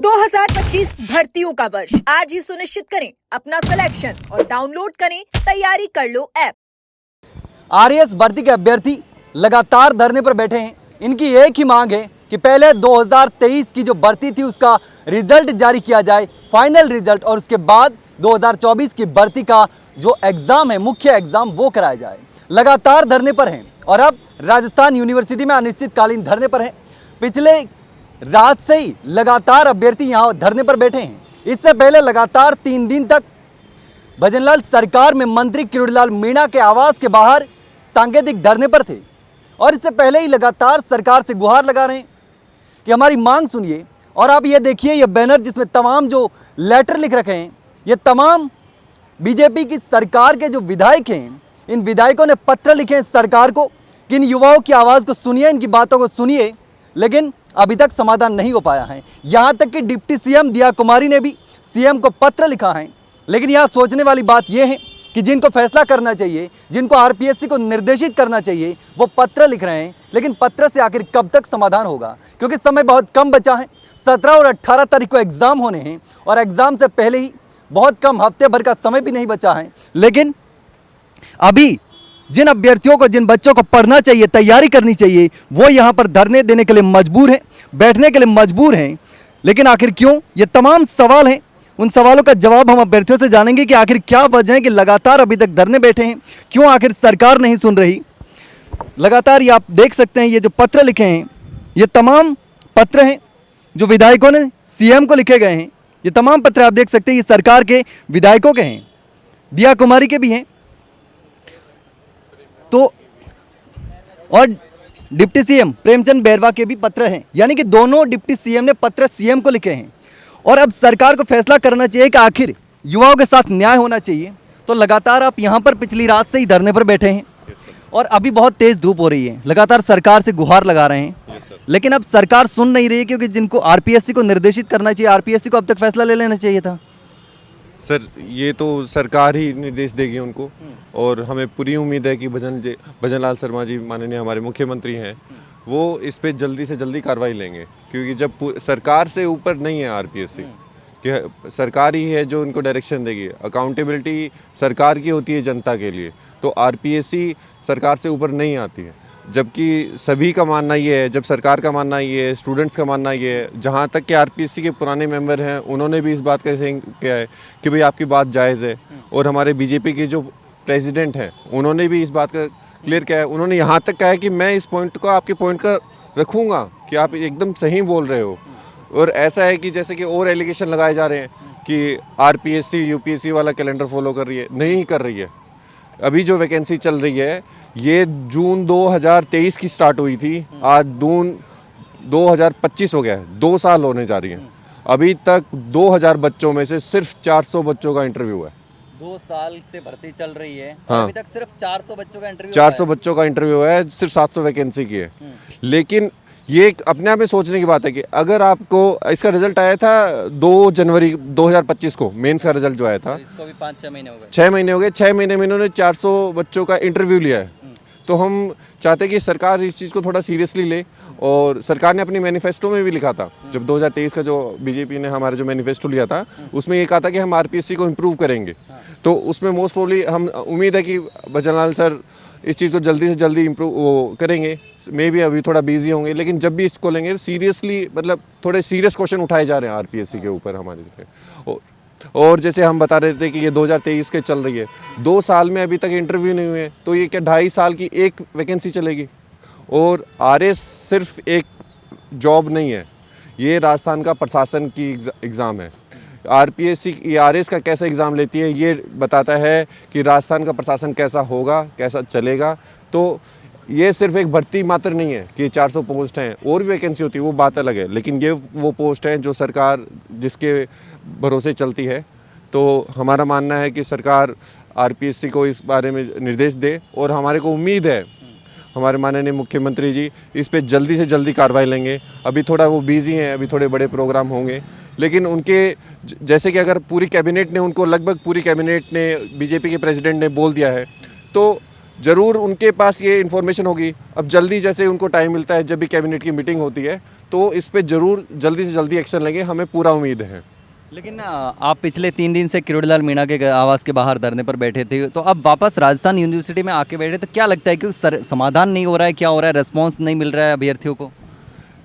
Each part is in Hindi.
2025 भर्तियों का वर्ष आज ही सुनिश्चित करें अपना सिलेक्शन और डाउनलोड करें तैयारी कर लो ऐप। आरएएस भर्ती के अभ्यर्थी लगातार धरने पर बैठे हैं। इनकी एक ही मांग है कि पहले 2023 की जो भर्ती थी उसका रिजल्ट जारी किया जाए, फाइनल रिजल्ट, और उसके बाद 2024 की भर्ती का जो एग्जाम है, मुख्य एग्जाम, वो कराया जाए। लगातार धरने पर हैं और अब राजस्थान यूनिवर्सिटी में अनिश्चितकालीन धरने पर हैं। पिछले रात से ही लगातार अभ्यर्थी यहाँ धरने पर बैठे हैं। इससे पहले लगातार 3 दिन तक भजनलाल सरकार में मंत्री किरोड़ीलाल मीणा के आवास के बाहर सांकेतिक धरने पर थे और इससे पहले ही लगातार सरकार से गुहार लगा रहे हैं कि हमारी मांग सुनिए। और आप ये देखिए, ये बैनर जिसमें तमाम जो लेटर लिख रखे हैं, ये तमाम बीजेपी की सरकार के जो विधायक हैं, इन विधायकों ने पत्र लिखे हैं सरकार को कि इन युवाओं की आवाज़ को सुनिए, इनकी बातों को सुनिए, लेकिन अभी तक समाधान नहीं हो पाया है। यहाँ तक कि डिप्टी सीएम दिया कुमारी ने भी सीएम को पत्र लिखा है। लेकिन यहाँ सोचने वाली बात यह है कि जिनको फैसला करना चाहिए, जिनको आरपीएससी को निर्देशित करना चाहिए, वो पत्र लिख रहे हैं, लेकिन पत्र से आखिर कब तक समाधान होगा? क्योंकि समय बहुत कम बचा है। 17 और 18 तारीख को एग्ज़ाम होने हैं और एग्ज़ाम से पहले ही बहुत कम, हफ्ते भर का समय भी नहीं बचा है। लेकिन अभी जिन अभ्यर्थियों को, जिन बच्चों को पढ़ना चाहिए, तैयारी करनी चाहिए, वो यहाँ पर धरने देने के लिए मजबूर हैं, बैठने के लिए मजबूर हैं। लेकिन आखिर क्यों? ये तमाम सवाल हैं। उन सवालों का जवाब हम अभ्यर्थियों से जानेंगे कि आखिर क्या वजह है कि लगातार अभी तक धरने बैठे हैं, क्यों आखिर सरकार नहीं सुन रही। लगातार ये आप देख सकते हैं, ये जो पत्र लिखे हैं, ये तमाम पत्र हैं जो विधायकों ने सीएम को लिखे गए हैं। ये तमाम पत्र आप देख सकते हैं, ये सरकार के विधायकों के हैं, दिया कुमारी के भी हैं, तो और डिप्टी सीएम प्रेमचंद बैरवा के भी पत्र हैं। यानी कि दोनों डिप्टी सीएम ने पत्र सीएम को लिखे हैं और अब सरकार को फैसला करना चाहिए कि आखिर युवाओं के साथ न्याय होना चाहिए। तो लगातार आप यहाँ पर पिछली रात से ही धरने पर बैठे हैं और अभी बहुत तेज धूप हो रही है, लगातार सरकार से गुहार लगा रहे हैं, लेकिन अब सरकार सुन नहीं रही है। क्योंकि जिनको आरपीएससी को निर्देशित करना चाहिए, आरपीएससी को अब तक फैसला ले लेना चाहिए था। सर, ये तो सरकार ही निर्देश देगी उनको, और हमें पूरी उम्मीद है कि भजनलाल शर्मा जी, माननीय हमारे मुख्यमंत्री हैं, वो इस पे जल्दी से जल्दी कार्रवाई लेंगे। क्योंकि जब सरकार से ऊपर नहीं है आरपीएससी, कि सरकार ही है जो उनको डायरेक्शन देगी। अकाउंटेबिलिटी सरकार की होती है जनता के लिए, तो आरपीएससी सरकार से ऊपर नहीं आती है। जबकि सभी का मानना ये है, जब सरकार का मानना ये है, स्टूडेंट्स का मानना ये है, जहाँ तक कि आरपीएससी के पुराने मेंबर हैं, उन्होंने भी इस बात का किया है कि भाई आपकी बात जायज़ है। और हमारे बीजेपी के जो प्रेसिडेंट हैं, उन्होंने भी इस बात का क्लियर किया है। उन्होंने यहाँ तक कहा है कि मैं इस पॉइंट को, आपके पॉइंट का रखूँगा कि आप एकदम सही बोल रहे हो। और ऐसा है कि जैसे कि और एलिगेशन लगाए जा रहे हैं कि आरपीएससी यूपीएससी वाला कैलेंडर फॉलो कर रही है, नहीं कर रही है। अभी जो वैकेंसी चल रही है, ये जून 2023 की स्टार्ट हुई थी, आज जून 2025 हो गया है, 2 साल होने जा रही हैं। अभी तक 2000 बच्चों में से सिर्फ 400 बच्चों का इंटरव्यू है। 2 साल से भर्ती चल रही है, हाँ। अभी तक सिर्फ 400 बच्चों का इंटरव्यू 400 बच्चों का इंटरव्यू है, सिर्फ 700 वैकेंसी की है। लेकिन ये अपने आप में सोचने की बात है कि अगर आपको इसका रिजल्ट आया था 2 जनवरी 2025 को, मेंस का रिजल्ट जो आया था, इसको भी 5-6 महीने हो गए। 6 महीने हो गए। 6 महीने में इन्होंने 400 बच्चों का इंटरव्यू लिया है। तो हम चाहते हैं कि सरकार इस चीज़ को थोड़ा सीरियसली ले। और सरकार ने अपनी मैनिफेस्टो में भी लिखा था, जब 2023 का जो बीजेपी ने हमारा जो मैनिफेस्टो लिया था, उसमें ये कहा था कि हम आरपीएससी को इम्प्रूव करेंगे। तो उसमें मोस्ट प्रोबेबली हम उम्मीद है कि भजनलाल सर इस चीज़ को जल्दी से जल्दी इम्प्रूव वो करेंगे। मे भी अभी थोड़ा बिजी होंगे, लेकिन जब भी इसको लेंगे सीरियसली, मतलब थोड़े सीरियस क्वेश्चन उठाए जा रहे हैं आरपीएससी के ऊपर हमारे। और जैसे हम बता रहे थे कि ये 2023 के चल रही है, 2 साल में अभी तक इंटरव्यू नहीं हुए, तो ये क्या 2.5 साल की एक वैकेंसी चलेगी? और आरएस सिर्फ एक जॉब नहीं है, ये राजस्थान का प्रशासन की एग्ज़ाम है। आरपीएससी ये आरएस का कैसा एग्ज़ाम लेती है, ये बताता है कि राजस्थान का प्रशासन कैसा होगा, कैसा चलेगा। तो ये सिर्फ एक भर्ती मात्र नहीं है कि 400 पोस्ट हैं, और भी वैकेंसी होती है, वो बात अलग है। लेकिन ये वो पोस्ट हैं जो सरकार जिसके भरोसे चलती है। तो हमारा मानना है कि सरकार आरपीएससी को इस बारे में निर्देश दे, और हमारे को उम्मीद है हमारे माननीय मुख्यमंत्री जी इस पे जल्दी से जल्दी कार्रवाई लेंगे। अभी थोड़ा वो बिजी हैं, अभी थोड़े बड़े प्रोग्राम होंगे, लेकिन उनके जैसे कि अगर पूरी कैबिनेट ने उनको, लगभग पूरी कैबिनेट ने, बीजेपी के प्रेसिडेंट ने बोल दिया है, तो ज़रूर उनके पास ये इन्फॉर्मेशन होगी। अब जल्दी जैसे उनको टाइम मिलता है, जब भी कैबिनेट की मीटिंग होती है, तो इस पे ज़रूर जल्दी से जल्दी एक्शन लेंगे, हमें पूरा उम्मीद है। लेकिन आप पिछले 3 दिन से किरोड़ीलाल मीणा के आवास के बाहर धरने पर बैठे थे, तो अब वापस राजस्थान यूनिवर्सिटी में आके बैठे, तो क्या लगता है कि समाधान नहीं हो रहा है, क्या हो रहा है, रेस्पॉन्स नहीं मिल रहा है अभ्यर्थियों को?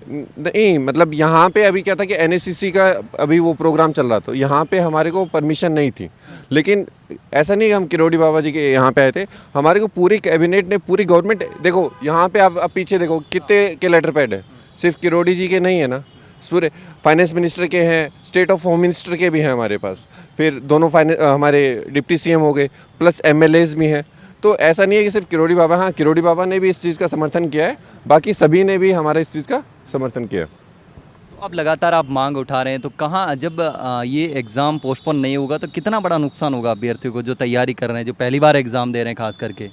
नहीं, मतलब यहाँ पे अभी क्या था कि एनएससीसी का अभी वो प्रोग्राम चल रहा था, यहाँ पे हमारे को परमिशन नहीं थी। लेकिन ऐसा नहीं कि हम किरोड़ी बाबा जी के यहाँ पे आए थे, हमारे को पूरी कैबिनेट ने, पूरी गवर्नमेंट, देखो यहाँ पे आप पीछे देखो कितने के लेटर पैड है, सिर्फ किरोड़ी जी के नहीं है ना, सूर्य फाइनेंस मिनिस्टर के हैं, स्टेट ऑफ होम मिनिस्टर के भी हैं हमारे पास, फिर दोनों हमारे डिप्टी सीएम हो गए, प्लस एमएलएज भी हैं। तो ऐसा नहीं है कि सिर्फ किरोड़ी बाबा, हाँ किरोड़ी बाबा ने भी इस चीज़ का समर्थन किया है, बाकी सभी ने भी हमारे इस चीज़ का समर्थन किया। तो अब लगातार आप मांग उठा रहे हैं, तो कहाँ जब ये एग्ज़ाम पोस्टपोन नहीं होगा तो कितना बड़ा नुकसान होगा अभ्यर्थियों को जो तैयारी कर रहे हैं, जो पहली बार एग्ज़ाम दे रहे हैं खास करके?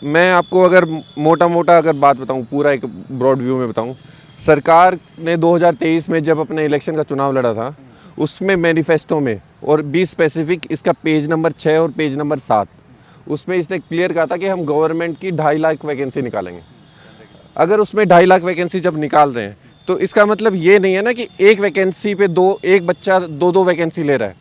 मैं आपको अगर मोटा मोटा अगर बात बताऊं, पूरा एक ब्रॉड व्यू में बताऊं, सरकार ने 2023 में जब अपने इलेक्शन का चुनाव लड़ा था, उसमें मैनिफेस्टो में, और भी स्पेसिफिक इसका पेज नंबर 6 और पेज नंबर 7, उसमें इसने क्लियर कहा था कि हम गवर्नमेंट की 2.5 लाख वैकेंसी निकालेंगे। अगर उसमें 2.5 लाख वैकेंसी जब निकाल रहे हैं, तो इसका मतलब ये नहीं है ना कि एक वैकेंसी पे एक बच्चा दो वैकेंसी ले रहा है,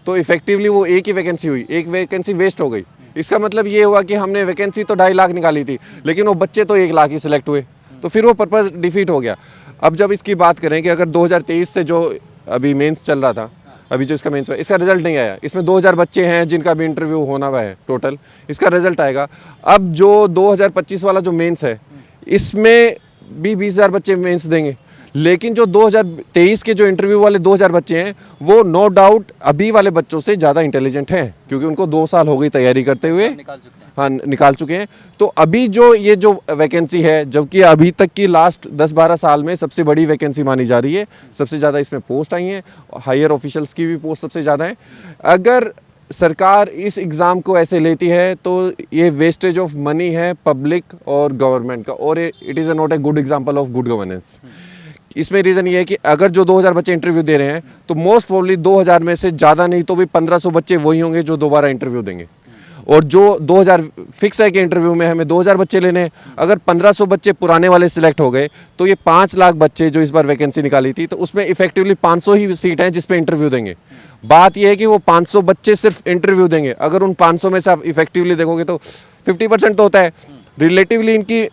तो इफेक्टिवली वो एक ही वैकेंसी हुई, एक वैकेंसी वेस्ट हो गई। इसका मतलब ये हुआ कि हमने वैकेंसी तो 2.5 लाख निकाली थी, लेकिन वो बच्चे तो 1 लाख ही सिलेक्ट हुए, तो फिर वो पर्पज़ डिफीट हो गया। अब जब इसकी बात करें कि अगर 2023 से जो अभी मेंस चल रहा था, अभी जो इसका मेंस हुआ, इसका रिजल्ट नहीं आया, इसमें 2000 बच्चे हैं जिनका भी इंटरव्यू होना हुआ है, टोटल इसका रिजल्ट आएगा। अब जो 2025 वाला जो मेंस है, इसमें भी 20,000 बच्चे मेंस देंगे, लेकिन जो 2023 के जो इंटरव्यू वाले 2000 बच्चे हैं, वो नो डाउट अभी वाले बच्चों से ज़्यादा इंटेलिजेंट हैं, क्योंकि उनको 2 साल हो गई तैयारी करते हुए, निकाल चुके हैं। तो अभी जो ये जो वैकेंसी है, जबकि अभी तक की लास्ट 10-12 साल में सबसे बड़ी वैकेंसी मानी जा रही है, सबसे ज़्यादा इसमें पोस्ट आई हैं, हायर ऑफिशियल्स की भी पोस्ट सबसे ज़्यादा है। अगर सरकार इस एग्ज़ाम को ऐसे लेती है तो ये वेस्टेज ऑफ मनी है पब्लिक और गवर्नमेंट का, और it is not a good example of good governance. इसमें रीज़न ये है कि अगर जो 2000 बच्चे इंटरव्यू दे रहे हैं, तो मोस्ट प्रोबेबली 2000 में से ज़्यादा नहीं तो भी 1500 बच्चे वही होंगे जो दोबारा इंटरव्यू देंगे, और जो 2000 फिक्स है कि इंटरव्यू में हमें 2000 बच्चे लेने हैं, अगर 1500 बच्चे पुराने वाले सिलेक्ट हो गए, तो ये 5 लाख बच्चे जो इस बार वैकेंसी निकाली थी, तो उसमें इफेक्टिवली 500 ही सीट हैं जिस पे इंटरव्यू देंगे। बात यह है कि वो 500 बच्चे सिर्फ इंटरव्यू देंगे, अगर उन 500 में से आप इफेक्टिवली देखोगे तो 50% तो होता है, रिलेटिवली इनकी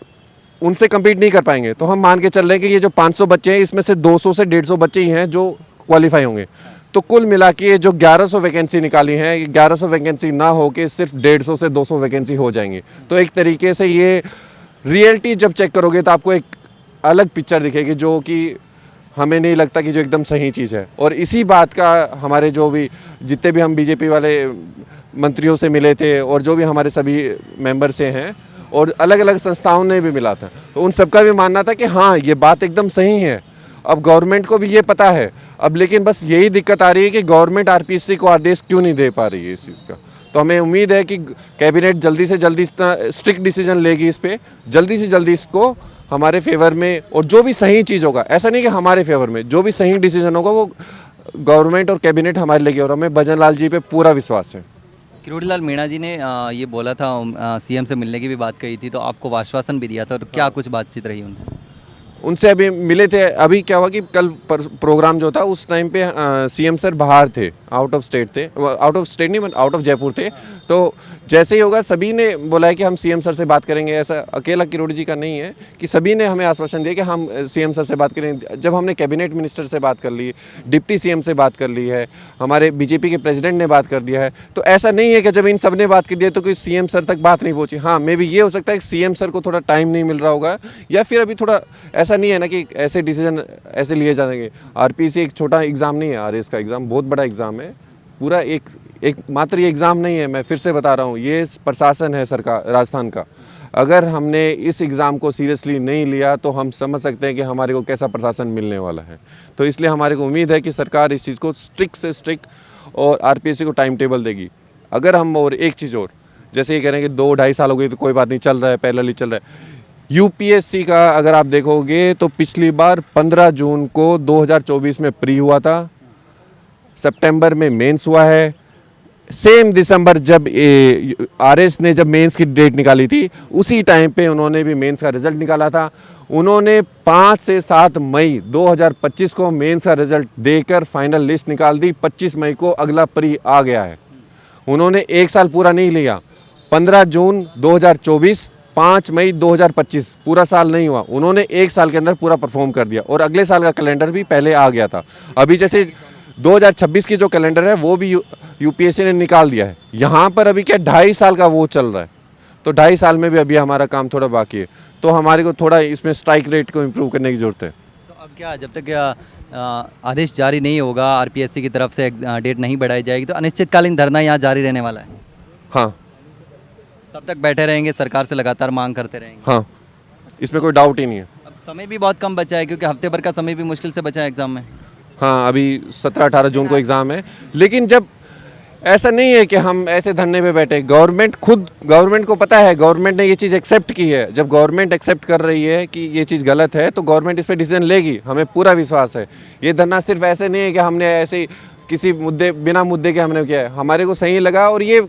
उनसे कम्पीट नहीं कर पाएंगे। तो हम मान के चल रहे हैं कि ये जो 500 बच्चे हैं, इसमें से 200 से 150 बच्चे ही हैं जो क्वालिफाई होंगे। तो कुल मिला के ये जो 1100 वैकेंसी निकाली हैं, 1100 वैकेंसी ना हो के सिर्फ 150 से 200 वैकेंसी हो जाएंगी। तो एक तरीके से ये रियलिटी जब चेक करोगे तो आपको एक अलग पिक्चर दिखेगी, जो कि हमें नहीं लगता कि जो एकदम सही चीज़ है। और इसी बात का हमारे जो भी जितने भी हम बीजेपी वाले मंत्रियों से मिले थे, और जो भी हमारे सभी मेंबर से हैं, और अलग अलग संस्थाओं ने भी मिला था, तो उन सबका भी मानना था कि हाँ ये बात एकदम सही है। अब गवर्नमेंट को भी ये पता है, अब लेकिन बस यही दिक्कत आ रही है कि गवर्नमेंट आरपीएससी को आदेश क्यों नहीं दे पा रही है इस चीज़ का। तो हमें उम्मीद है कि कैबिनेट जल्दी से जल्दी इतना स्ट्रिक्ट डिसीजन लेगी इस पर, जल्दी से जल्दी इसको हमारे फेवर में, और जो भी सही चीज़ होगा, ऐसा नहीं कि हमारे फेवर में, जो भी सही डिसीजन होगा वो गवर्नमेंट और कैबिनेट हमारे लेगी, और हमें भजन लाल जी पे पूरा विश्वास है। किरोड़ीलाल मीणा जी ने ये बोला था, सीएम से मिलने की भी बात कही थी, तो आपको आश्वासन भी दिया था, तो क्या कुछ बातचीत रही उनसे अभी मिले थे। अभी क्या हुआ कि कल प्रोग्राम जो था उस टाइम पे सीएम सर बाहर थे, आउट ऑफ स्टेट थे, आउट ऑफ स्टेट नहीं, आउट ऑफ जयपुर थे। तो जैसे ही होगा सभी ने बोला है कि हम सीएम सर से बात करेंगे। ऐसा अकेला किरोड़ी जी का नहीं है कि सभी ने हमें आश्वासन दिया कि हम सीएम सर से बात करेंगे। जब हमने कैबिनेट मिनिस्टर से बात कर ली, डिप्टी सीएम से बात कर ली है, हमारे बीजेपी के प्रेसिडेंट ने बात कर दिया है, तो ऐसा नहीं है कि जब इन सब ने बात कर दिया तो कोई सीएम सर तक बात नहीं पहुँची। हाँ, मे भी ये हो सकता है कि सीएम सर को थोड़ा टाइम नहीं मिल रहा होगा, या फिर अभी थोड़ा ऐसा नहीं है ना कि ऐसे डिसीजन ऐसे लिए जाएंगे। आरपीएससी एक छोटा एग्ज़ाम नहीं है, आरएस का एग्ज़ाम बहुत बड़ा एग्ज़ाम है, पूरा एक मात्र ये एग्ज़ाम नहीं है। मैं फिर से बता रहा हूँ, ये प्रशासन है सरकार राजस्थान का। अगर हमने इस एग्ज़ाम को सीरियसली नहीं लिया तो हम समझ सकते हैं कि हमारे को कैसा प्रशासन मिलने वाला है। तो इसलिए हमारे को उम्मीद है कि सरकार इस चीज़ को स्ट्रिक्ट से स्ट्रिक्ट और आरपीएससी को टाइम टेबल देगी। अगर हम, और एक चीज़ और, जैसे ये कह रहे हैं कि 2-2.5 साल हो गई तो कोई बात नहीं, चल रहा है, पैरेलली चल रहा है। यूपीएससी का अगर आप देखोगे तो पिछली बार 15 जून को 2024 में प्री हुआ था, सितंबर में मेंस हुआ है, सेम दिसंबर जब आरएस ने जब मेंस की डेट निकाली थी, उसी टाइम पे उन्होंने भी मेंस का रिजल्ट निकाला था। उन्होंने 5 से 7 मई 2025 को मेंस का रिजल्ट देकर फाइनल लिस्ट निकाल दी। 25 मई को अगला प्री आ गया है। उन्होंने एक साल पूरा नहीं लिया। 15 जून 2024, 5 मई 2025, पूरा साल नहीं हुआ। उन्होंने एक साल के अंदर पूरा परफॉर्म कर दिया और अगले साल का कैलेंडर भी पहले आ गया था। अभी जैसे 2026 की जो कैलेंडर है वो भी यूपीएससी ने निकाल दिया है। यहाँ पर अभी क्या 2.5 साल का वो चल रहा है, तो 2.5 साल में भी अभी हमारा काम थोड़ा बाकी है। तो हमारे को थोड़ा इसमें स्ट्राइक रेट को इम्प्रूव करने की ज़रूरत है। तो अब क्या, जब तक आदेश जारी नहीं होगा, आरपीएससी की तरफ से डेट नहीं बढ़ाई जाएगी, तो अनिश्चितकालीन धरना यहाँ जारी रहने वाला है? हाँ तब तक बैठे रहेंगे, सरकार से लगातार मांग करते रहेंगे? हाँ, इसमें कोई डाउट ही नहीं है। अब समय भी बहुत कम बचा है, क्योंकि हफ्ते भर का समय भी मुश्किल से बचा है एग्जाम में। हाँ, अभी 17-18 जून को एग्ज़ाम है। लेकिन जब ऐसा नहीं है कि हम ऐसे धरने पे बैठे, गवर्नमेंट को पता है, गवर्नमेंट ने ये चीज़ एक्सेप्ट की है। जब गवर्नमेंट एक्सेप्ट कर रही है कि ये चीज़ गलत है, तो गवर्नमेंट इस पर डिसीजन लेगी, हमें पूरा विश्वास है। ये धरना सिर्फ ऐसे नहीं है कि हमने ऐसे किसी बिना मुद्दे के हमने किया है, हमारे को सही लगा। और ये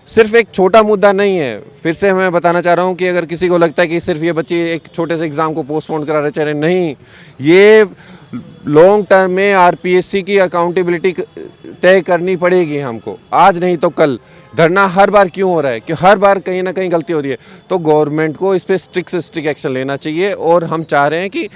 सिर्फ एक छोटा मुद्दा नहीं है। फिर से मैं बताना चाह रहा हूँ कि अगर किसी को लगता है कि सिर्फ ये बच्चे एक छोटे से एग्ज़ाम को पोस्टपोन करा रहे, चाह रहे, नहीं, ये लॉन्ग टर्म में आरपीएससी की अकाउंटेबिलिटी तय करनी पड़ेगी हमको, आज नहीं तो कल। धरना हर बार क्यों हो रहा है कि हर बार कहीं ना कहीं गलती हो रही है, तो गवर्नमेंट को इस पर स्ट्रिक्ट से स्ट्रिक्ट एक्शन लेना चाहिए। और हम चाह रहे हैं कि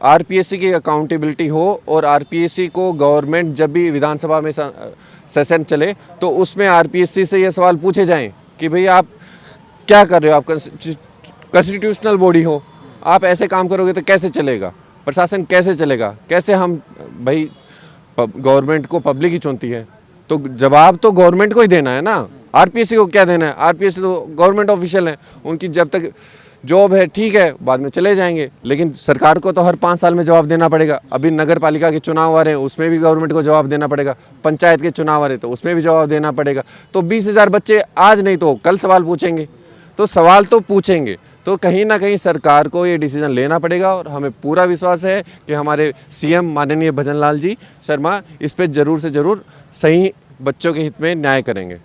आरपीएससी की अकाउंटेबिलिटी हो, और आरपीएससी को गवर्नमेंट जब भी विधानसभा में सेशन चले तो उसमें आरपीएससी से ये सवाल पूछे जाएं कि भाई आप क्या कर रहे हो, आप कॉन्स्टिट्यूशनल बॉडी हो, आप ऐसे काम करोगे तो कैसे चलेगा, प्रशासन कैसे चलेगा, कैसे हम, भाई गवर्नमेंट को पब्लिक ही चुनती है, तो जवाब तो गवर्नमेंट को ही देना है ना, आरपीएससी को क्या देना है। आरपीएससी तो गवर्नमेंट ऑफिशियल है, उनकी जब तक जॉब है ठीक है, बाद में चले जाएंगे, लेकिन सरकार को तो हर 5 साल में जवाब देना पड़ेगा। अभी नगर पालिका के चुनाव आ रहे हैं, उसमें भी गवर्नमेंट को जवाब देना पड़ेगा। पंचायत के चुनाव आ रहे हैं तो उसमें भी जवाब देना पड़ेगा। तो 20,000 बच्चे आज नहीं तो कल सवाल पूछेंगे, तो सवाल तो पूछेंगे। तो कहीं ना कहीं सरकार को ये डिसीजन लेना पड़ेगा, और हमें पूरा विश्वास है कि हमारे सीएम माननीय भजन लाल जी शर्मा इस पर ज़रूर से ज़रूर सही बच्चों के हित में न्याय करेंगे।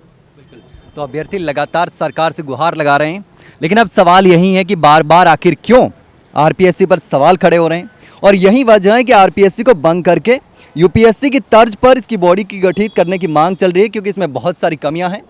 तो अभ्यर्थी लगातार सरकार से गुहार लगा रहे हैं, लेकिन अब सवाल यही है कि बार बार आखिर क्यों आरपीएससी पर सवाल खड़े हो रहे हैं। और यही वजह है कि आरपीएससी को भंग करके यूपीएससी की तर्ज पर इसकी बॉडी की गठित करने की मांग चल रही है, क्योंकि इसमें बहुत सारी कमियां हैं।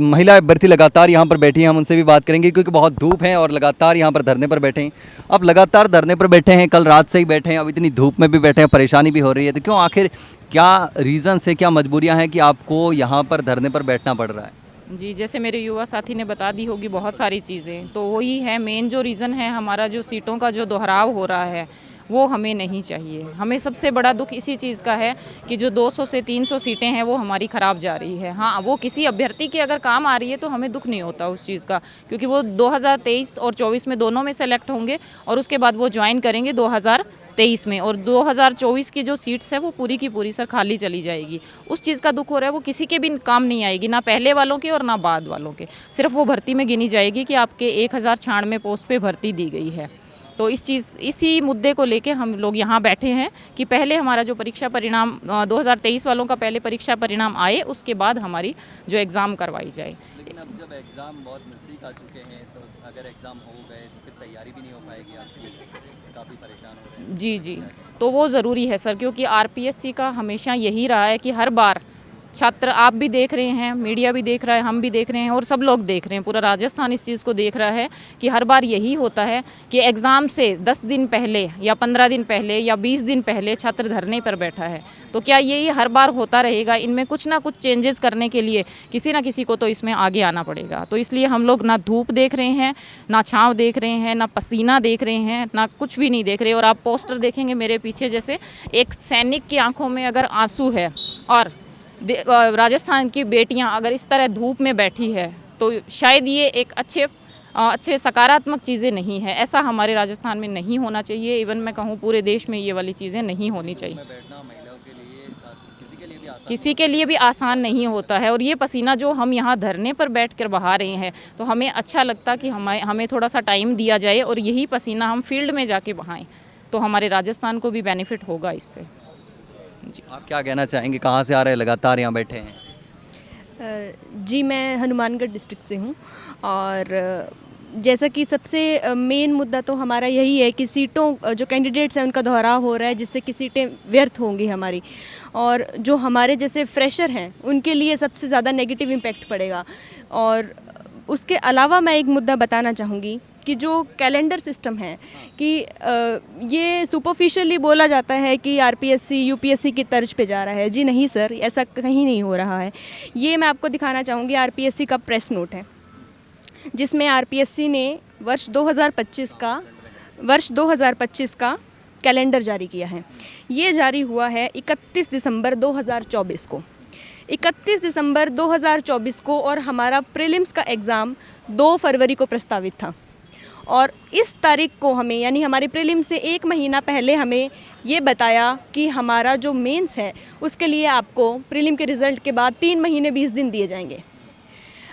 महिला अभ्यर्थी लगातार यहां पर बैठी हैं, हम उनसे भी बात करेंगे, क्योंकि बहुत धूप है और लगातार यहां पर धरने पर बैठे हैं। अब लगातार धरने पर बैठे हैं, कल रात से ही बैठे हैं, अब इतनी धूप में भी बैठे हैं, परेशानी भी हो रही है। तो क्यों, आखिर क्या रीज़न से, क्या मजबूरियाँ हैं कि आपको यहाँ पर धरने पर बैठना पड़ रहा है? जी, जैसे मेरे युवा साथी ने बता दी होगी बहुत सारी चीज़ें, तो वही है मेन जो रीज़न है। हमारा जो सीटों का जो दोहराव हो रहा है वो हमें नहीं चाहिए। हमें सबसे बड़ा दुख इसी चीज़ का है कि जो 200 से 300 सीटें हैं वो हमारी ख़राब जा रही है। हाँ, वो किसी अभ्यर्थी की अगर काम आ रही है तो हमें दुख नहीं होता उस चीज़ का, क्योंकि वो 2023 और 24 में दोनों में सेलेक्ट होंगे, और उसके बाद वो ज्वाइन करेंगे 2023 में, और 2024 की जो सीट्स है वो पूरी की पूरी सर खाली चली जाएगी। उस चीज़ का दुख हो रहा है, वो किसी के भी काम नहीं आएगी, ना पहले वालों के और ना बाद वालों के। सिर्फ वो भर्ती में गिनी जाएगी कि आपके 1096 पोस्ट पे भर्ती दी गई है। तो इसी मुद्दे को लेके हम लोग यहाँ बैठे हैं कि पहले हमारा जो परीक्षा परिणाम 2023 वालों का पहले परीक्षा परिणाम आए, उसके बाद हमारी जो एग्ज़ाम करवाई जाए। लेकिन अब जब एग्ज़ाम बहुत नज़दीक आ चुके हैं, तो अगर एग्ज़ाम हो गए तो फिर तैयारी भी नहीं हो पाएगी आपकी, काफ़ी परेशान हो रहे हैं। जी, तो वो ज़रूरी है सर, क्योंकि आरपीएससी का हमेशा यही रहा है कि हर बार छात्र, आप भी देख रहे हैं, मीडिया भी देख रहा है, हम भी देख रहे हैं, और सब लोग देख रहे हैं, पूरा राजस्थान इस चीज़ को देख रहा है कि हर बार यही होता है कि एग्ज़ाम से 10 दिन पहले या 15 दिन पहले या 20 दिन पहले छात्र धरने पर बैठा है। तो क्या ये हर बार होता रहेगा? इनमें कुछ ना कुछ चेंजेस करने के लिए किसी ना किसी को तो इसमें आगे आना पड़ेगा। तो इसलिए हम लोग ना धूप देख रहे हैं, ना छाँव देख रहे हैं, ना पसीना देख रहे हैं, ना कुछ भी नहीं देख रहे। और आप पोस्टर देखेंगे मेरे पीछे, जैसे एक सैनिक की आंखों में अगर आंसू है और राजस्थान की बेटियां अगर इस तरह धूप में बैठी है, तो शायद ये एक अच्छे सकारात्मक चीज़ें नहीं है। ऐसा हमारे राजस्थान में नहीं होना चाहिए। इवन मैं कहूँ पूरे देश में ये वाली चीज़ें नहीं होनी चाहिए। किसी के लिए भी आसान नहीं होता है, और ये पसीना जो हम यहाँ धरने पर बैठ कर बहा रहे हैं, तो हमें अच्छा लगता कि हमें थोड़ा सा टाइम दिया जाए और यही पसीना हम फील्ड में जाके बहाएं, तो हमारे राजस्थान को भी बेनिफिट होगा इससे। आप क्या कहना चाहेंगे, कहाँ से आ रहे हैं, लगातार यहाँ बैठे हैं? जी, मैं हनुमानगढ़ डिस्ट्रिक्ट से हूँ और जैसा कि सबसे मेन मुद्दा तो हमारा यही है कि सीटों जो कैंडिडेट्स हैं उनका दोहराव हो रहा है, जिससे कि सीटें व्यर्थ होंगी हमारी, और जो हमारे जैसे फ्रेशर हैं उनके लिए सबसे ज़्यादा नेगेटिव इम्पैक्ट पड़ेगा। और उसके अलावा मैं एक मुद्दा बताना चाहूँगी कि जो कैलेंडर सिस्टम है कि ये सुपरफिशियली बोला जाता है कि आरपीएससी यूपीएससी की तर्ज पे जा रहा है। जी नहीं सर, ऐसा कहीं नहीं हो रहा है। ये मैं आपको दिखाना चाहूँगी, आरपीएससी का प्रेस नोट है जिसमें आरपीएससी ने वर्ष 2025 का कैलेंडर जारी किया है। ये जारी हुआ है 31 दिसंबर 2024 को। 31 दिसंबर 2024 को, और हमारा प्रीलिम्स का एग्ज़ाम 2 फरवरी को प्रस्तावित था। और इस तारीख को हमें, यानी हमारे प्रीलिम्स से 1 महीना पहले हमें ये बताया कि हमारा जो मेंस है उसके लिए आपको प्रीलिम के रिज़ल्ट के बाद 3 महीने 20 दिन दिए जाएंगे।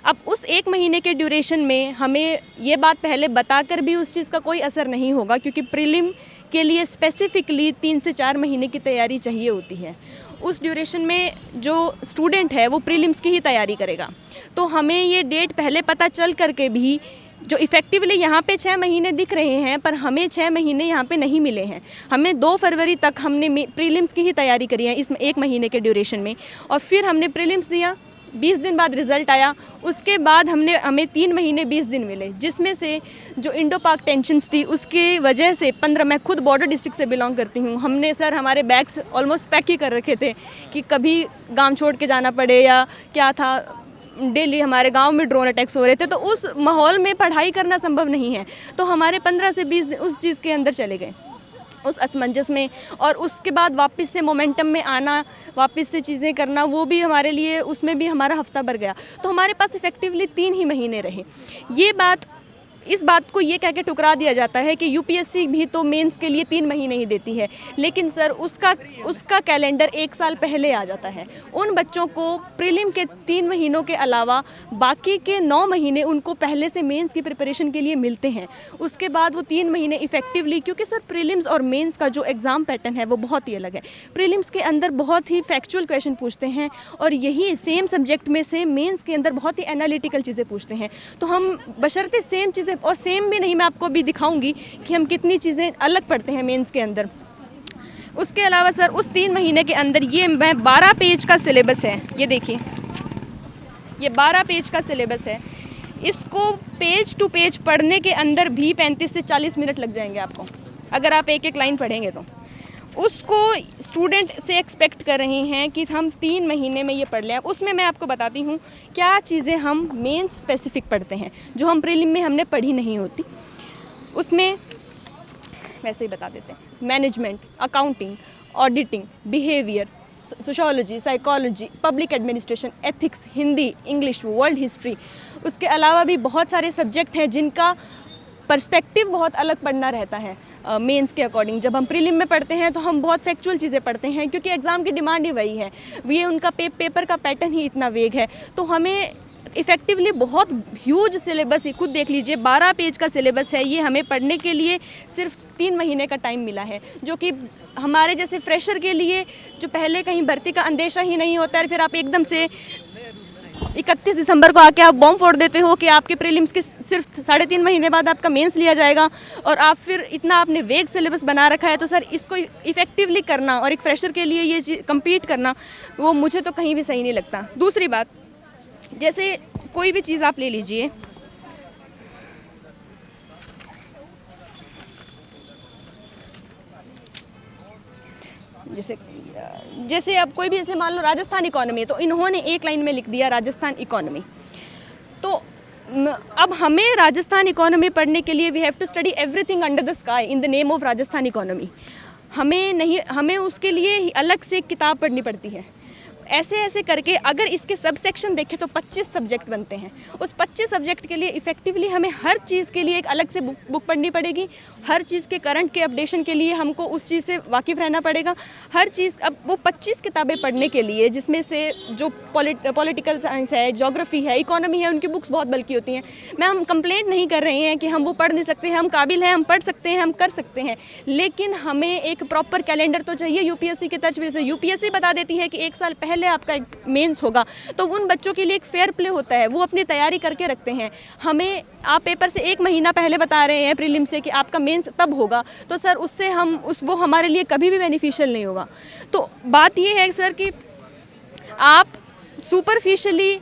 अब उस 1 महीने के ड्यूरेशन में हमें ये बात पहले बताकर भी उस चीज़ का कोई असर नहीं होगा, क्योंकि प्रीलिम के लिए स्पेसिफिकली 3 से 4 महीने की तैयारी चाहिए होती है। उस ड्यूरेशन में जो स्टूडेंट है वो प्रीलिम्स की ही तैयारी करेगा। तो हमें ये डेट पहले पता चल करके भी, जो इफ़ेक्टिवली यहाँ पे 6 महीने दिख रहे हैं, पर हमें 6 महीने यहाँ पे नहीं मिले हैं। हमें 2 फरवरी तक हमने प्रीलिम्स की ही तैयारी करी है इस 1 महीने के ड्यूरेशन में, और फिर हमने प्रीलिम्स दिया, 20 दिन बाद रिज़ल्ट आया। उसके बाद हमें 3 महीने 20 दिन मिले, जिसमें से जो इंडो पाक टेंशन्स थी उसकी वजह से 15, मैं खुद बॉर्डर डिस्ट्रिक्ट से बिलोंग करती हूँ, हमने सर हमारे बैग्स ऑलमोस्ट पैक ही कर रखे थे कि कभी गांव छोड़ के जाना पड़े या क्या था। डेली हमारे गांव में ड्रोन अटैक्स हो रहे थे, तो उस माहौल में पढ़ाई करना संभव नहीं है। तो हमारे 15 से 20 दिन उस चीज़ के अंदर चले गए, उस असमंजस में, और उसके बाद वापस से मोमेंटम में आना, वापस से चीज़ें करना, वो भी हमारे लिए, उसमें भी हमारा हफ्ता भर गया। तो हमारे पास इफ़ेक्टिवली 3 ही महीने रहे। इस बात को ये कह के ठुकरा दिया जाता है कि यूपीएससी भी तो मेंस के लिए 3 महीने ही देती है, लेकिन सर उसका कैलेंडर 1 साल पहले आ जाता है। उन बच्चों को प्रीलिम के 3 महीनों के अलावा बाकी के 9 महीने उनको पहले से मेंस की प्रिपरेशन के लिए मिलते हैं। उसके बाद वो 3 महीने इफ़ेक्टिवली, क्योंकि सर प्रीलिम्स और मेंस का जो एग्ज़ाम पैटर्न है वो बहुत ही अलग है। प्रीलिम्स के अंदर बहुत ही फैक्चुअल क्वेश्चन पूछते हैं, और यही सेम सब्जेक्ट में से मेंस के अंदर बहुत ही एनालिटिकल चीज़ें पूछते हैं। तो हम बशर्ते सेम चीज़ें, और सेम भी नहीं, मैं आपको अभी दिखाऊंगी कि हम कितनी चीज़ें अलग पढ़ते हैं मेंस के अंदर। उसके अलावा सर उस 3 महीने के अंदर ये 12 पेज का सिलेबस है, ये देखिए, ये 12 पेज का सिलेबस है। इसको पेज टू पेज पढ़ने के अंदर भी 35 से 40 मिनट लग जाएंगे आपको, अगर आप एक एक लाइन पढ़ेंगे तो। उसको स्टूडेंट से एक्सपेक्ट कर रहे हैं कि हम 3 महीने में ये पढ़ लें। उसमें मैं आपको बताती हूँ क्या चीज़ें हम मेंस स्पेसिफिक पढ़ते हैं, जो हम प्रीलिम में हमने पढ़ी नहीं होती। उसमें वैसे ही बता देते हैं, management, accounting, auditing, behaviour, sociology, psychology, public administration, ethics, Hindi, English, world history. उसके अलावा भी बहुत सारे सब्जेक्ट हैं जिनका पर्सपेक्टिव बहुत अलग पढ़ना रहता है मेंस के अकॉर्डिंग। जब हम प्रीलिम में पढ़ते हैं तो हम बहुत फैक्चुअल चीज़ें पढ़ते हैं, क्योंकि एग्ज़ाम की डिमांड ही वही है, ये उनका पेपर का पैटर्न ही इतना वेग है। तो हमें इफ़ेक्टिवली बहुत ह्यूज सिलेबस ही, खुद देख लीजिए 12 पेज का सिलेबस है, ये हमें पढ़ने के लिए सिर्फ 3 महीने का टाइम मिला है, जो कि हमारे जैसे फ्रेशर के लिए, जो पहले कहीं भर्ती का अंदेशा ही नहीं होता है, फिर आप एकदम से 31 दिसंबर को आके आप बॉम्ब फोड़ देते हो कि आपके प्रीलिम्स के सिर्फ 3.5 महीने बाद आपका मेंस लिया जाएगा, और आप फिर इतना आपने वेग सिलेबस बना रखा है। तो सर इसको इफ़ेक्टिवली करना और एक फ्रेशर के लिए ये चीज़ कम्पीट करना, वो मुझे तो कहीं भी सही नहीं लगता। दूसरी बात, जैसे कोई भी चीज़ आप ले लीजिए, जैसे अब कोई भी, जैसे मान लो राजस्थान इकोनॉमी है, तो इन्होंने एक लाइन में लिख दिया राजस्थान इकोनॉमी। तो अब हमें राजस्थान इकोनॉमी पढ़ने के लिए we have to study everything under the sky in the name of Rajasthan economy. हमें उसके लिए अलग से किताब पढ़नी पड़ती है। ऐसे करके अगर इसके सब सेक्शन देखें तो 25 सब्जेक्ट बनते हैं। उस 25 सब्जेक्ट के लिए इफ़ेक्टिवली हमें हर चीज़ के लिए एक अलग से बुक पढ़नी पड़ेगी। हर चीज़ के करंट के अपडेशन के लिए हमको उस चीज़ से वाकिफ़ रहना पड़ेगा। हर चीज़, अब वो 25 किताबें पढ़ने के लिए, जिसमें से जो पॉलिटिकल साइंस है, ज्योग्राफी है, इकोनॉमी है, उनकी बुक्स बहुत बल्कि होती हैं। हम कंप्लेंट नहीं कर रहे हैं कि हम वो पढ़ नहीं सकते हैं, हम काबिल हैं, हम पढ़ सकते हैं, हम कर सकते हैं, लेकिन हमें एक प्रॉपर कैलेंडर तो चाहिए यूपीएससी के तर्ज पे। से यूपीएससी बता देती है कि 1 साल पहले पहले आपका एक मेंस होगा, तो उन बच्चों के लिए एक फेयर प्ले होता है, वो अपनी तैयारी करके रखते हैं। हमें आप पेपर से 1 महीना पहले बता रहे हैं प्रीलिम से कि आपका मेंस तब होगा, तो सर उससे वो हमारे लिए कभी भी बेनिफिशियल नहीं होगा। तो बात ये है सर कि आप सुपरफिशियली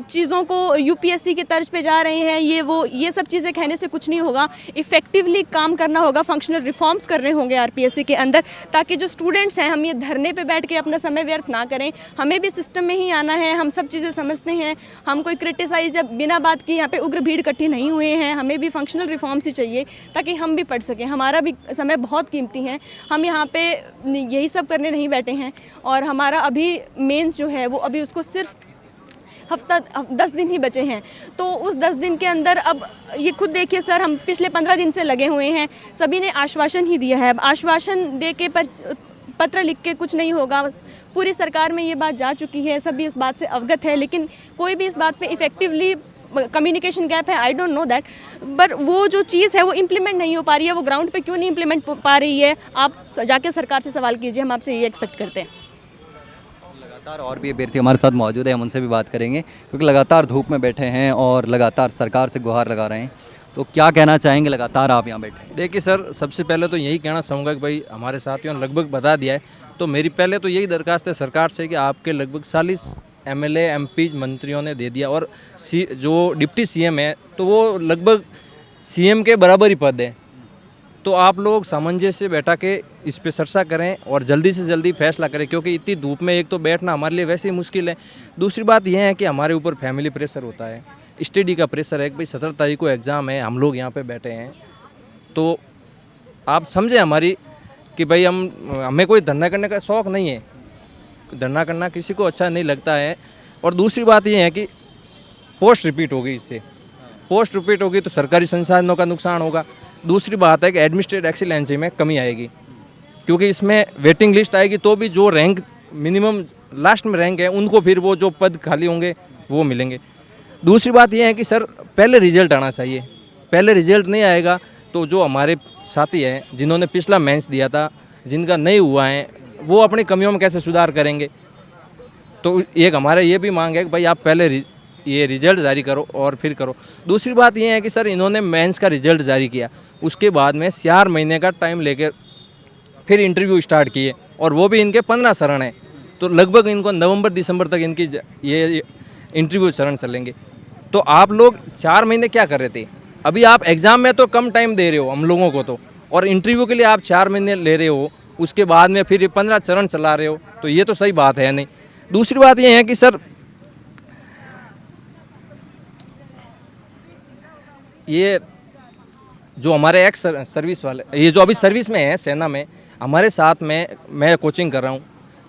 चीज़ों को यूपीएससी की तर्ज पे जा रहे हैं, ये सब चीज़ें कहने से कुछ नहीं होगा। इफ़ेक्टिवली काम करना होगा, फंक्शनल रिफॉर्म्स करने होंगे आरपीएससी के अंदर, ताकि जो स्टूडेंट्स हैं, हम ये धरने पे बैठ के अपना समय व्यर्थ ना करें। हमें भी सिस्टम में ही आना है, हम सब चीज़ें समझते हैं, हम कोई क्रिटिसाइज या बिना बात की यहाँ पे उग्र भीड़ इकट्ठी नहीं हुए हैं। हमें भी फंक्शनल रिफॉर्म्स ही चाहिए ताकि हम भी पढ़ सकें। हमारा भी समय बहुत कीमती है, हम यहाँ पे यही सब करने नहीं बैठे हैं। और हमारा अभी मेंस जो है वो अभी उसको सिर्फ 10 दिन ही बचे हैं। तो उस 10 दिन के अंदर अब ये खुद देखिए सर, हम पिछले 15 दिन से लगे हुए हैं, सभी ने आश्वासन ही दिया है। अब आश्वासन दे के पत्र लिख के कुछ नहीं होगा। पूरी सरकार में ये बात जा चुकी है, सभी इस बात से अवगत है, लेकिन कोई भी इस बात पे इफ़ेक्टिवली कम्युनिकेशन गैप है, आई डोंट नो दैट। पर वो जो चीज़ है वो इम्प्लीमेंट नहीं हो पा रही है, वो ग्राउंड पे क्यों नहीं इम्प्लीमेंट हो पा रही है, आप जाके सरकार से सवाल कीजिए, हम आपसे ये एक्सपेक्ट करते हैं। लगातार और भी अभ्यर्थी हमारे साथ मौजूद है, हम उनसे भी बात करेंगे, क्योंकि लगातार धूप में बैठे हैं और लगातार सरकार से गुहार लगा रहे हैं। तो क्या कहना चाहेंगे, लगातार आप यहाँ बैठे हैं? देखिए सर, सबसे पहले तो यही कहना चाहूँगा कि भाई हमारे साथियों ने लगभग बता दिया है, तो मेरी पहले तो यही दरख्वास्त है सरकार से कि आपके लगभग 40 एमएलए एमपी मंत्रियों ने दे दिया, और जो डिप्टी सीएम है तो वो लगभग सीएम के बराबर ही पद है। तो आप लोग सामंजस्य से बैठा के इस पे चर्चा करें और जल्दी से जल्दी फैसला करें, क्योंकि इतनी धूप में एक तो बैठना हमारे लिए वैसे ही मुश्किल है। दूसरी बात यह है कि हमारे ऊपर फैमिली प्रेशर होता है, स्टडी का प्रेशर है कि भाई 17 तारीख को एग्ज़ाम है, हम लोग यहाँ पे बैठे हैं। तो आप समझें हमारी कि भाई हमें कोई धरना करने का शौक़ नहीं है, धरना करना किसी को अच्छा नहीं लगता है। और दूसरी बात यह है कि पोस्ट रिपीट होगी, इससे पोस्ट रिपीट होगी तो सरकारी संसाधनों का नुकसान होगा। दूसरी बात है कि एडमिनिस्ट्रेटिव एक्सीलेंसी में कमी आएगी, क्योंकि इसमें वेटिंग लिस्ट आएगी तो भी जो रैंक मिनिमम लास्ट में रैंक है उनको फिर वो जो पद खाली होंगे वो मिलेंगे। दूसरी बात ये है कि सर पहले रिजल्ट आना चाहिए, पहले रिजल्ट नहीं आएगा तो जो हमारे साथी हैं जिन्होंने पिछला मेंस दिया था, जिनका नहीं हुआ है, वो अपनी कमियों में कैसे सुधार करेंगे। तो एक हमारा ये भी मांग है कि भाई आप पहले ये रिजल्ट जारी करो और फिर करो। दूसरी बात ये है कि सर इन्होंने मेंस का रिजल्ट जारी किया, उसके बाद में 4 महीने का टाइम लेकर फिर इंटरव्यू स्टार्ट किए, और वो भी इनके 15 चरण हैं। तो लगभग इनको नवंबर दिसंबर तक इनकी ये इंटरव्यू चरण चलेंगे। तो आप लोग 4 महीने क्या कर रहे थे? अभी आप एग्ज़ाम में तो कम टाइम दे रहे हो हम लोगों को, तो और इंटरव्यू के लिए आप 4 महीने ले रहे हो, उसके बाद में फिर 15 चरण चला रहे हो, तो ये तो सही बात है नहीं। दूसरी बात ये है कि सर ये जो हमारे एक्स सर्विस वाले, ये जो अभी सर्विस में हैं सेना में, हमारे साथ में मैं कोचिंग कर रहा हूँ,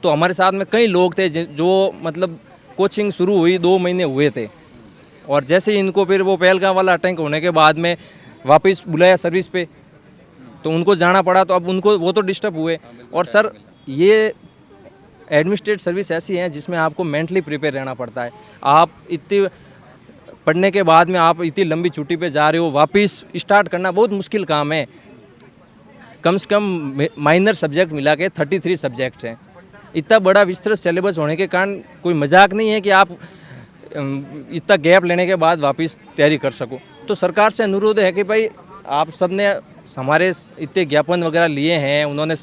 तो हमारे साथ में कई लोग थे जो मतलब कोचिंग शुरू हुई 2 महीने हुए थे, और जैसे ही इनको फिर वो पहलगाम वाला अटैक होने के बाद में वापस बुलाया सर्विस पे, तो उनको जाना पड़ा, तो अब उनको वो तो डिस्टर्ब हुए। और सर ये एडमिनिस्ट्रेटिव सर्विस ऐसी है जिसमें आपको मेंटली प्रिपेयर रहना पड़ता है। आप इतनी पढ़ने के बाद में आप इतनी लंबी छुट्टी पे जा रहे हो, वापस स्टार्ट करना बहुत मुश्किल काम है। कम से कम माइनर सब्जेक्ट मिला के 33 सब्जेक्ट्स हैं। इतना बड़ा विस्तृत सिलेबस होने के कारण कोई मजाक नहीं है कि आप इतना गैप लेने के बाद वापस तैयारी कर सको। तो सरकार से अनुरोध है कि भाई आप सब ने हमारे इतने ज्ञापन वगैरह लिए हैं, उन्होंने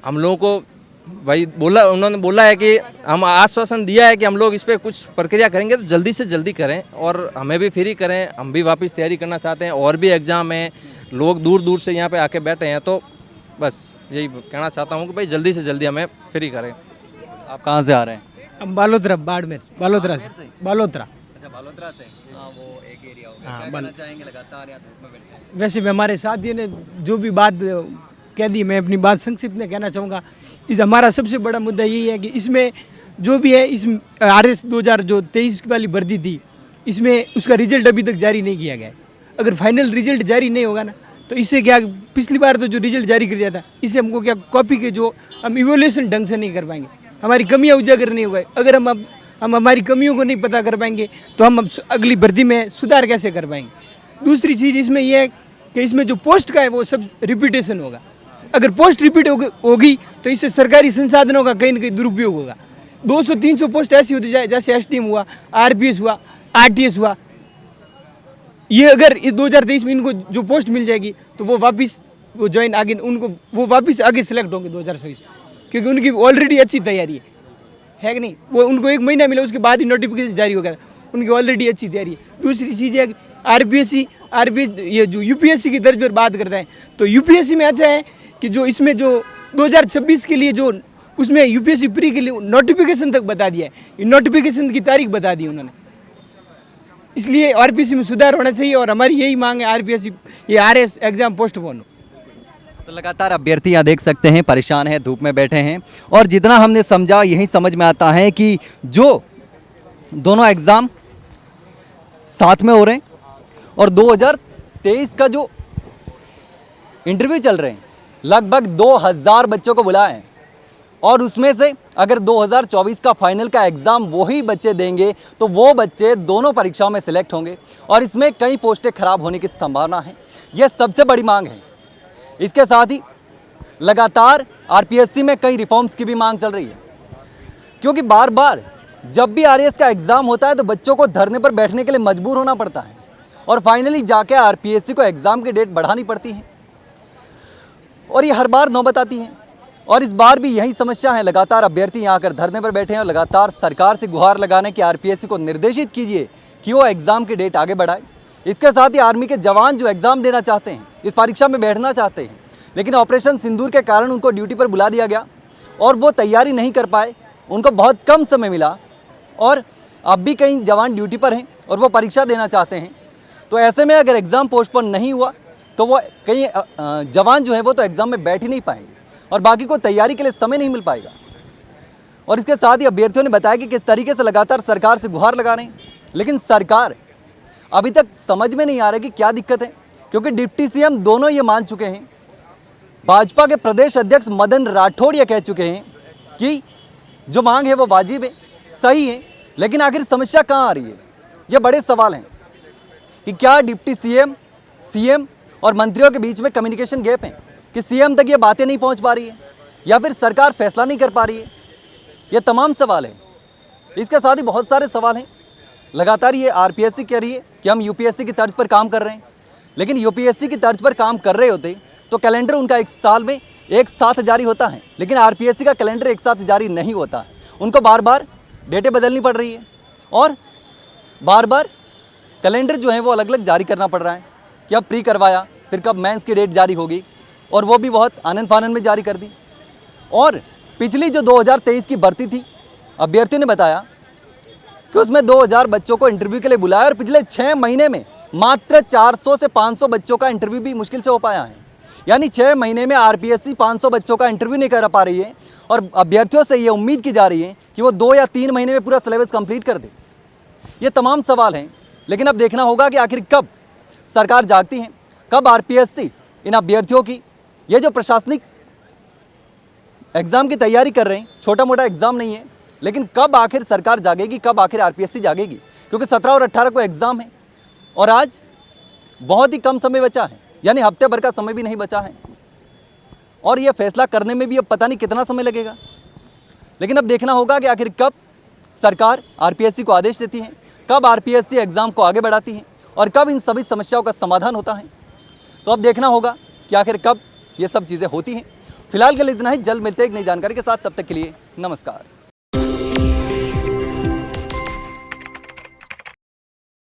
हम लोगों को भाई उन्होंने बोला है कि हम आश्वासन दिया है कि हम लोग इस पर कुछ प्रक्रिया करेंगे, तो जल्दी से जल्दी करें और हमें भी फ्री करें। हम भी वापस तैयारी करना चाहते हैं, और भी एग्ज़ाम हैं, लोग दूर दूर से यहाँ पे आके बैठे हैं। तो बस यही कहना चाहता हूँ कि भाई जल्दी से जल्दी हमें फ्री करें। आप कहाँ से आ रहे हैं? हम बालोतरा, बाड़मेर, बालोतरा से। बालोतरा। अच्छा, बालोतरा से। हाँ, वो एक एरिया हो गया। हाँ, क्या कहना चाहेंगे, लगातार यहाँ धूप में बैठे हैं? वैसे भी हमारे साथियों ने जो भी बात कह दी, मैं अपनी बात संक्षिप्त में कहना चाहूँगा। इस हमारा सबसे बड़ा मुद्दा यही है कि इसमें जो भी है, इस RS 2023 वाली वर्दी थी, इसमें उसका रिजल्ट अभी तक जारी नहीं किया गया है। अगर फाइनल रिजल्ट जारी नहीं होगा ना, तो इससे क्या, पिछली बार तो जो रिजल्ट जारी कर दिया था, इससे हमको क्या कॉपी के जो हम इवोल्यूशन ढंग से नहीं कर पाएंगे, हमारी कमियां उजागर नहीं होगा। अगर हम हमारी कमियों को नहीं पता कर पाएंगे तो हम अगली भर्ती में सुधार कैसे कर पाएंगे। दूसरी चीज़ इसमें यह है कि इसमें जो पोस्ट का है वो सब रिपीटेशन होगा। अगर पोस्ट रिपीट होगी तो इससे सरकारी संसाधनों का कहीं ना कहीं दुरुपयोग होगा। 200-300 पोस्ट ऐसी होती जाए जैसे एसटीएम हुआ, आरपीएस हुआ, आरटीएस हुआ। ये अगर इस 2023 में इनको जो पोस्ट मिल जाएगी तो वो वापस वो ज्वाइन आगे उनको वो वापस आगे सेलेक्ट होंगे 2024 में, क्योंकि उनकी ऑलरेडी अच्छी तैयारी है कि नहीं। वो उनको 1 महीना मिला उसके बाद ही नोटिफिकेशन जारी हो गया, उनकी ऑलरेडी अच्छी तैयारी है। दूसरी चीज़ है आरपीएस ये जो यूपीएससी की दर्ज पर बात करता है तो यूपीएससी में अच्छा है कि जो इसमें जो 2026 के लिए जो उसमें यूपीएससी प्री के लिए नोटिफिकेशन तक बता दिया है, ये नोटिफिकेशन की तारीख बता दी उन्होंने। इसलिए आरपीएससी में सुधार होना चाहिए और हमारी यही मांग है आरपीएससी ये आरएस एग्जाम पोस्टपोन हो। तो लगातार अभ्यर्थी यहाँ देख सकते हैं परेशान हैं, धूप में बैठे हैं और जितना हमने समझा यही समझ में आता है कि जो दोनों एग्ज़ाम साथ में हो रहे हैं और 2023 का जो इंटरव्यू चल रहे हैं लगभग 2000 बच्चों को बुलाए हैं और उसमें से अगर 2024 का फाइनल का एग्ज़ाम वही बच्चे देंगे तो वो बच्चे दोनों परीक्षाओं में सिलेक्ट होंगे और इसमें कई पोस्टें खराब होने की संभावना है। यह सबसे बड़ी मांग है। इसके साथ ही लगातार आरपीएससी में कई रिफॉर्म्स की भी मांग चल रही है, क्योंकि बार बार जब भी आरएएस का एग्ज़ाम होता है तो बच्चों को धरने पर बैठने के लिए मजबूर होना पड़ता है और फाइनली जाके आरपीएससी को एग्ज़ाम की डेट बढ़ानी पड़ती है और ये हर बार नौबत आती है। और इस बार भी यही समस्या है। लगातार अभ्यर्थी यहाँ आकर धरने पर बैठे हैं और लगातार सरकार से गुहार लगाने की आरपीएससी को निर्देशित कीजिए कि वो एग्ज़ाम की डेट आगे बढ़ाए। इसके साथ ही आर्मी के जवान जो एग्ज़ाम देना चाहते हैं, इस परीक्षा में बैठना चाहते हैं, लेकिन ऑपरेशन सिंदूर के कारण उनको ड्यूटी पर बुला दिया गया और वो तैयारी नहीं कर पाए, उनको बहुत कम समय मिला और अब भी कई जवान ड्यूटी पर हैं और वो परीक्षा देना चाहते हैं। तो ऐसे में अगर एग्ज़ाम पोस्टपोन नहीं हुआ तो वो कई जवान जो है वो तो एग्ज़ाम में बैठ ही नहीं पाएंगे और बाकी को तैयारी के लिए समय नहीं मिल पाएगा। और इसके साथ ही अभ्यर्थियों ने बताया कि किस तरीके से लगातार सरकार से गुहार लगा रहे हैं, लेकिन सरकार अभी तक समझ में नहीं आ रहा कि क्या दिक्कत है, क्योंकि डिप्टी सीएम दोनों ये मान चुके हैं। भाजपा के प्रदेश अध्यक्ष मदन राठौड़ ये कह चुके हैं कि जो मांग है वो वाजिब है, सही है, लेकिन आखिर समस्या कहाँ आ रही है। ये बड़े सवाल हैं कि क्या डिप्टी सीएम और मंत्रियों के बीच में कम्युनिकेशन गैप है कि सीएम तक ये बातें नहीं पहुंच पा रही है या फिर सरकार फैसला नहीं कर पा रही है। ये तमाम सवाल हैं। इसके साथ ही बहुत सारे सवाल हैं। लगातार ये आरपीएससी कह रही है कि हम यूपीएससी की तर्ज पर काम कर रहे हैं, लेकिन यूपीएससी की तर्ज पर काम कर रहे होते तो कैलेंडर उनका एक साल में एक साथ जारी होता है, लेकिन आरपीएससी का कैलेंडर एक साथ जारी नहीं होता है। उनको बार बार डेटें बदलनी पड़ रही है और बार बार कैलेंडर जो है वो अलग अलग जारी करना पड़ रहा है कि अब प्री करवाया, फिर कब मेंस की डेट जारी होगी और वो भी बहुत आनन फानन में जारी कर दी। और पिछली जो 2023 की भर्ती थी, अभ्यर्थियों ने बताया कि उसमें 2000 बच्चों को इंटरव्यू के लिए बुलाया और पिछले 6 महीने में मात्र 400 से 500 बच्चों का इंटरव्यू भी मुश्किल से हो पाया है। यानी 6 महीने में आरपीएससी 500 बच्चों का इंटरव्यू नहीं कर पा रही है और अभ्यर्थियों से ये उम्मीद की जा रही है कि वो 2 या 3 महीने में पूरा सिलेबस कंप्लीट कर दे। ये तमाम सवाल हैं, लेकिन अब देखना होगा कि आखिर कब सरकार जागती है, कब आरपीएससी इन अभ्यर्थियों की ये जो प्रशासनिक एग्ज़ाम की तैयारी कर रहे हैं, छोटा मोटा एग्ज़ाम नहीं है, लेकिन कब आखिर सरकार जागेगी, कब आखिर आरपीएससी जागेगी, क्योंकि 17 और 18 को एग्ज़ाम है और आज बहुत ही कम समय बचा है, यानी हफ्ते भर का समय भी नहीं बचा है और ये फैसला करने में भी अब पता नहीं कितना समय लगेगा। लेकिन अब देखना होगा कि आखिर कब सरकार आरपीएससी को आदेश देती है, कब आरपीएससी एग्ज़ाम को आगे बढ़ाती है और कब इन सभी समस्याओं का समाधान होता है। तो अब देखना होगा कि आखिर कब ये सब चीज़ें होती हैं। फिलहाल के लिए इतना ही, जल्द मिलते हैं एक नई जानकारी के साथ। तब तक के लिए नमस्कार।